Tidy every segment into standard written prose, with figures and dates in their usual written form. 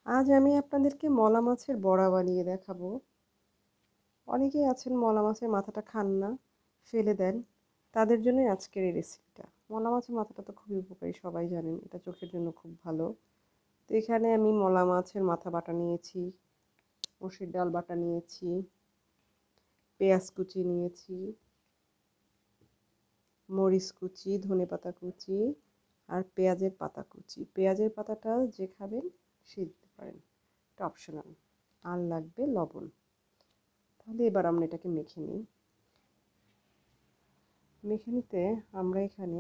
আজ আমি আপনাদেরকে মলা মাছের বড়া বানিয়ে দেখাবো। অনেকেই আছেন মলা মাছের মাথাটা খান না, ফেলে দেন। তাদের জন্যই আজকের এই রেসিপিটা। মলা মাছের মাথাটা তো খুবই উপকারী, সবাই জানেন। এটা চোখের জন্য খুব ভালো। তো এখানে আমি মলা মাছের মাথা বাটা নিয়েছি, মসুর ডাল বাটা নিয়েছি, পেঁয়াজ কুচি নিয়েছি, মরিচ কুচি, ধনেপাতা কুচি আর পেঁয়াজের পাতা কুচি। পেঁয়াজের পাতাটা যে খাবেন সে দিতে পারেন, এটা অপশনাল। আর লাগবে লবণ। তাহলে এবার আমরা এটাকে মেখে নিই। মেখে নিতে আমরা এখানে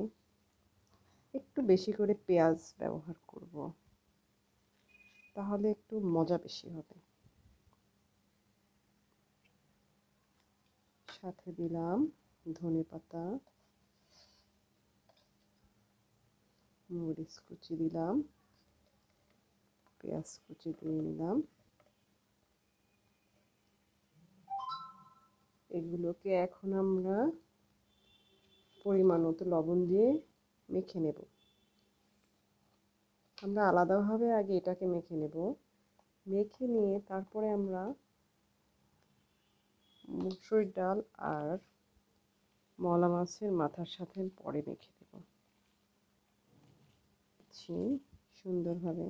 একটু বেশি করে পেঁয়াজ ব্যবহার করব, তাহলে একটু মজা বেশি হবে। সাথে দিলাম ধনেপাতা, মরিচ কুচি দিলাম, পেঁয়াজ কুচি দিয়ে নিলাম। এগুলোকে এখন আমরা পরিমাণ মতো লবণ দিয়ে মেখে নেব। আমরা আলাদাভাবে আগে এটাকে মেখে নেব। মেখে নিয়ে তারপরে আমরা মসুর ডাল আর মলা মাছের মাথার সাথে পরে মেখে দেব সুন্দরভাবে।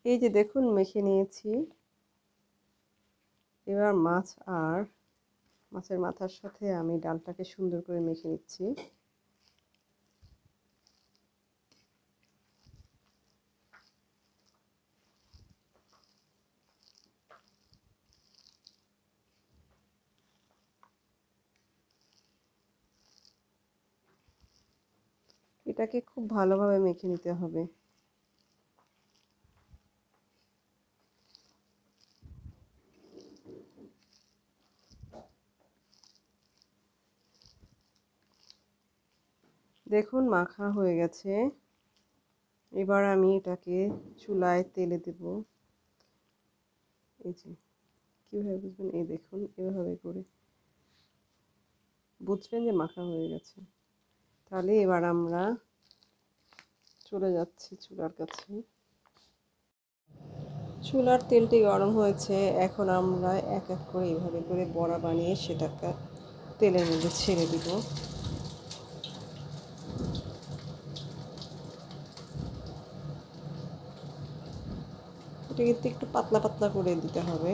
এই যে দেখুন মেখে নিয়েছি। এবার মাছ আর মাছের মাথার সাথে আমি ডালটাকে সুন্দর করে মেখে নিচ্ছি। এটাকে খুব ভালোভাবে মেখে নিতে হবে। দেখুন মাখা হয়ে গেছে। এবার আমি এটাকে চুলায় তেলে দেব। এই যে কীভাবে বুঝবেন, এই দেখুন এভাবে করে বুঝবেন যে মাখা হয়ে গেছে। তাহলে এবার আমরা চলে যাচ্ছি চুলার কাছে। চুলার তেলটি গরম হয়েছে। এখন আমরা এক এক করে এইভাবে করে বড়া বানিয়ে সেটাকে তেলের মধ্যে ছেড়ে দিব। এটা কিন্তু একটু পাতলা পাতলা করে দিতে হবে।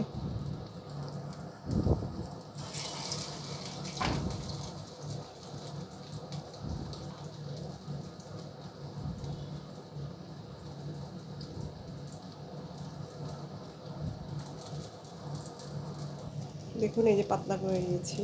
দেখুন এই যে পাতলা করে নিয়েছি।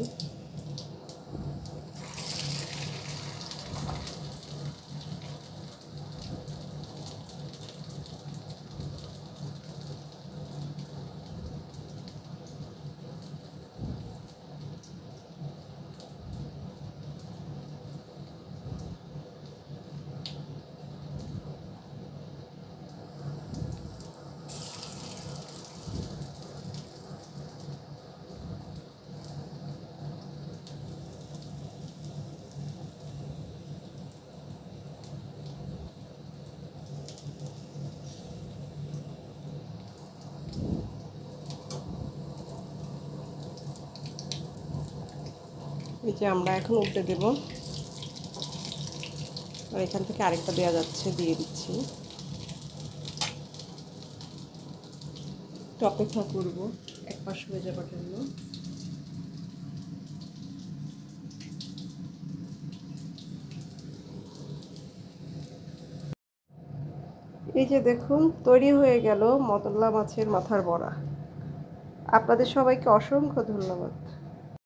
এই যে আমরা এখন উল্টে দেব। আর এখান থেকে আরেকটা দেওয়া যাচ্ছে, দিয়ে দিচ্ছি। একটু অপেক্ষা করবো এক পাশ হয়ে যাবার জন্য। এই যে দেখুন তৈরি হয়ে গেল মলা মাছের মাথার বড়া। আপনাদের সবাইকে অসংখ্য ধন্যবাদ।